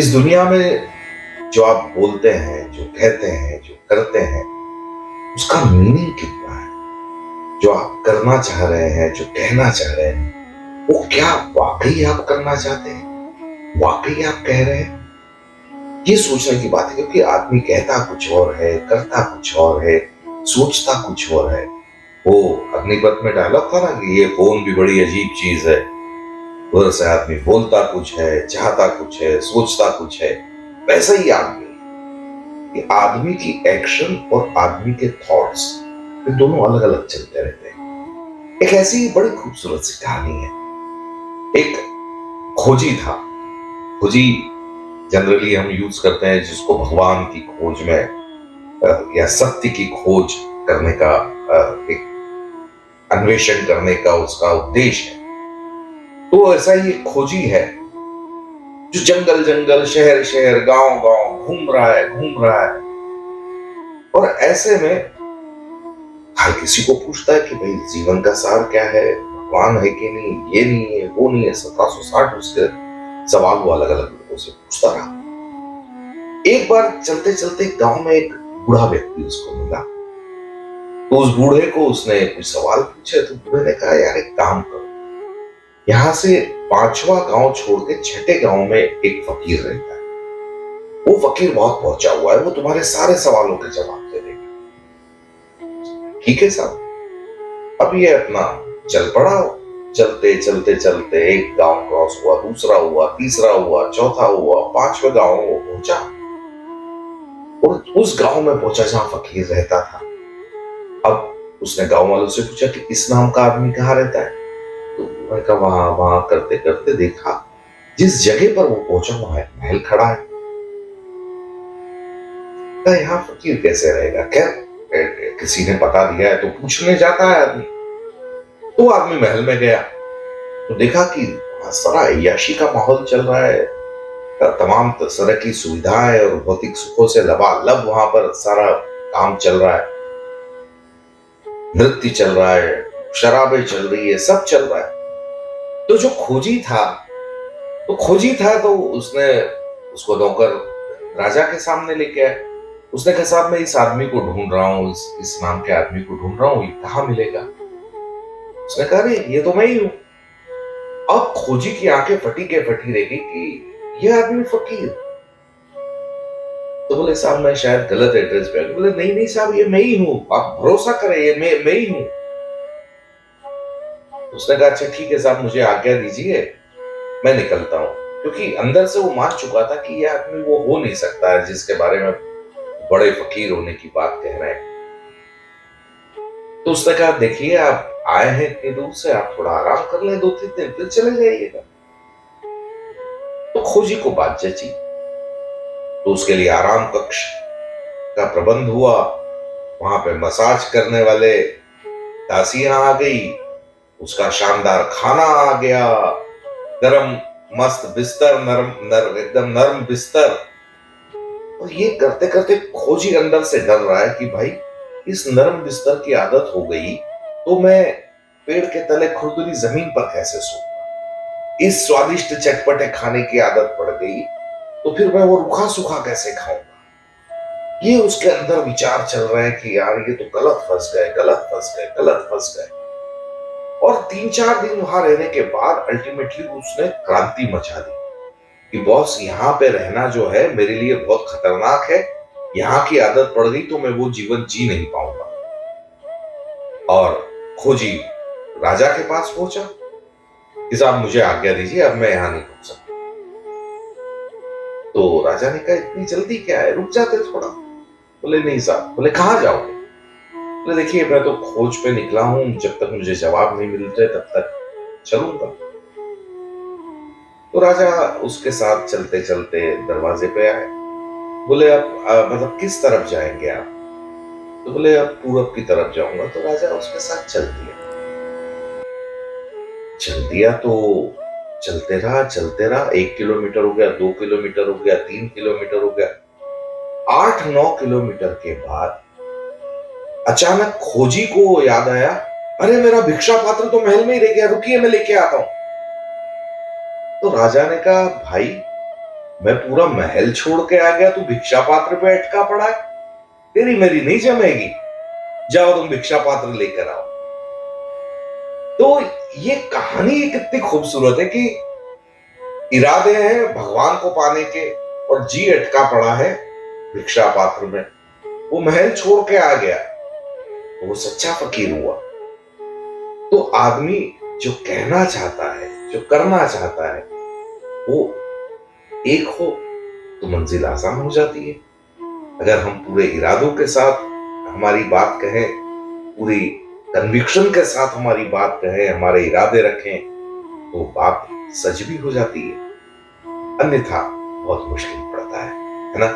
इस दुनिया में जो आप बोलते हैं, जो कहते हैं, जो करते हैं, उसका मीनिंग कितना है? जो आप करना चाह रहे हैं, जो कहना चाह रहे हैं, वो क्या वाकई आप करना चाहते हैं? वाकई आप कह रहे हैं? ये सोचने की बात है, क्योंकि आदमी कहता कुछ और है, करता कुछ और है, सोचता कुछ और है। वो अग्निपथ में डायलॉग था ना कि ये फोन भी बड़ी अजीब चीज है। उधर से आदमी बोलता कुछ है, चाहता कुछ है, सोचता कुछ है। वैसा ही आदमी है कि आदमी की एक्शन और आदमी के थॉट्स, ये दोनों अलग अलग चलते रहते हैं। एक ऐसी बड़ी खूबसूरत सी कहानी है। एक खोजी था। खोजी जनरली हम यूज करते हैं जिसको भगवान की खोज में या सत्य की खोज करने का एक अन्वेषण करने का उसका उद्देश्य है। तो ऐसा ही एक खोजी है जो जंगल जंगल, शहर शहर, गांव गांव घूम रहा है। और ऐसे में हर किसी को पूछता है कि भाई जीवन का सार क्या है, भगवान है कि नहीं, ये नहीं है, वो नहीं है। 1760 उसके सवाल वो अलग अलग लोगों से पूछता रहा। एक बार चलते चलते गांव में एक बूढ़ा व्यक्ति उसको मिला। तो उस बूढ़े को उसने कुछ सवाल पूछे। तो बूढ़े ने कहा, यार एक काम करो, यहां से 5वां गांव छोड़ के 6ठे गांव में एक फकीर रहता है। वो फकीर बहुत पहुंचा हुआ है, वो तुम्हारे सारे सवालों के जवाब दे देगा। ठीक है साहब। अब ये अपना चल पड़ा। चलते चलते चलते एक गांव क्रॉस हुआ, दूसरा हुआ, तीसरा हुआ, चौथा हुआ, 5वें गांव वो पहुंचा। और उस गांव में पहुंचा जहां फकीर रहता था। अब उसने गांव वालों से पूछा कि इस नाम का आदमी कहाँ रहता है। तो उन्होंने कहा वहां वहां करते करते देखा जिस जगह पर वो पहुंचा वहां एक महल खड़ा है। तो यहाँ फकीर कैसे रहेगा? खैर किसी ने बता दिया है तो पूछने जाता है आदमी। तो आदमी महल में गया तो देखा कि सारा अय्याशी का माहौल चल रहा है। तमाम तरह की सुविधाएं और भौतिक सुखों से लबालब वहां पर सारा काम चल रहा है। नृत्य चल रहा है, शराबें चल रही है, सब चल रहा है। तो जो खोजी था तो उसने उसको नौकर राजा के सामने लेके आया। उसने कहा, साहब मैं इस आदमी को ढूंढ रहा हूँ, इस नाम के आदमी को ढूंढ रहा हूँ, ये कहाँ मिलेगा? उसने कहा, अरे ये तो मैं ही हूं। अब खोजी की आंखें फटी के फटी रह गई कि ये आदमी फकीर। तो बोले, साहब मैं शायद गलत एड्रेस पे। बोले, नहीं नहीं साहब, ये मैं ही हूं, आप भरोसा करें, ये मैं ही हूं। उसने कहा, अच्छा ठीक है साहब, मुझे आज्ञा दीजिए, मैं निकलता हूं। क्योंकि अंदर से वो मान चुका था कि यह आदमी वो हो नहीं सकता है जिसके बारे में बड़े फकीर होने की बात कह रहे हैं। तो उसने कहा, देखिए आप आए हैं इतनी दूर से, आप थोड़ा आराम कर लें 2-3 दिन, फिर चले जाइएगा। तो खोजी को बात जची। तो उसके लिए आराम कक्ष का प्रबंध हुआ। वहां पे मसाज करने वाले दासियां आ गई, उसका शानदार खाना आ गया, गरम मस्त बिस्तर, एकदम नरम बिस्तर। और ये करते करते खोजी अंदर से डर रहा है कि भाई इस नरम बिस्तर की आदत हो गई तो मैं पेड़ के तले खुरदुरी जमीन पर कैसे सोऊंगा? इस स्वादिष्ट चटपटे खाने की आदत पड़ गई तो फिर मैं वो रूखा सूखा कैसे खाऊंगा? ये उसके अंदर विचार चल रहे हैं कि यार ये तो गलत फंस गए, गलत फंस गए, गलत फंस गए। और 3-4 दिन वहां रहने के बाद अल्टीमेटली उसने क्रांति मचा दी कि बॉस यहाँ पे रहना जो है मेरे लिए बहुत खतरनाक है। यहाँ की आदत पड़ गई तो मैं वो जीवन जी नहीं पाऊंगा। और खोजी राजा के पास पहुंचा कि साहब मुझे आज्ञा दीजिए, अब मैं यहाँ नहीं रुक सकता। तो राजा ने कहा, इतनी जल्दी क्या है, रुक जाते थोड़ा। बोले, नहीं साहब। बोले, कहाँ जाओगे? बोले, देखिए मैं तो खोज पे निकला हूं, जब तक मुझे जवाब नहीं मिलते तब तक चलूंगा। तो राजा उसके साथ चलते चलते दरवाजे पे आए। बोले, आप मतलब किस तरफ जाएंगे आप? तो बोले, अब पूरब की तरफ जाऊंगा। तो राजा उसके साथ चल दिया तो चलते रहा 1 किलोमीटर हो गया, 2 किलोमीटर हो गया, 3 किलोमीटर हो गया। 8-9 किलोमीटर के बाद अचानक खोजी को याद आया, अरे मेरा भिक्षा पात्र तो महल में ही रह गया, रुकिए मैं लेके आता हूं। तो राजा ने कहा, भाई मैं पूरा महल छोड़ के आ गया, तू भिक्षा पात्र पे अटका पड़ा है, तेरी मेरी नहीं जमेगी, जाओ तुम भिक्षा पात्र लेकर आओ। तो ये कहानी कितनी खूबसूरत है कि इरादे हैं भगवान को पाने के और जी अटका पड़ा है भिक्षा पात्र में। वो महल छोड़ के आ गया तो वो सच्चा फकीर हुआ। तो आदमी जो कहना चाहता है, जो करना चाहता है, वो एक हो तो मंजिल आसान हो जाती है। अगर हम पूरे इरादों के साथ हमारी बात कहें, पूरी कन्विक्शन के साथ हमारी बात कहें, हमारे इरादे रखें, तो बात सच भी हो जाती है, अन्यथा बहुत मुश्किल पड़ता है ना।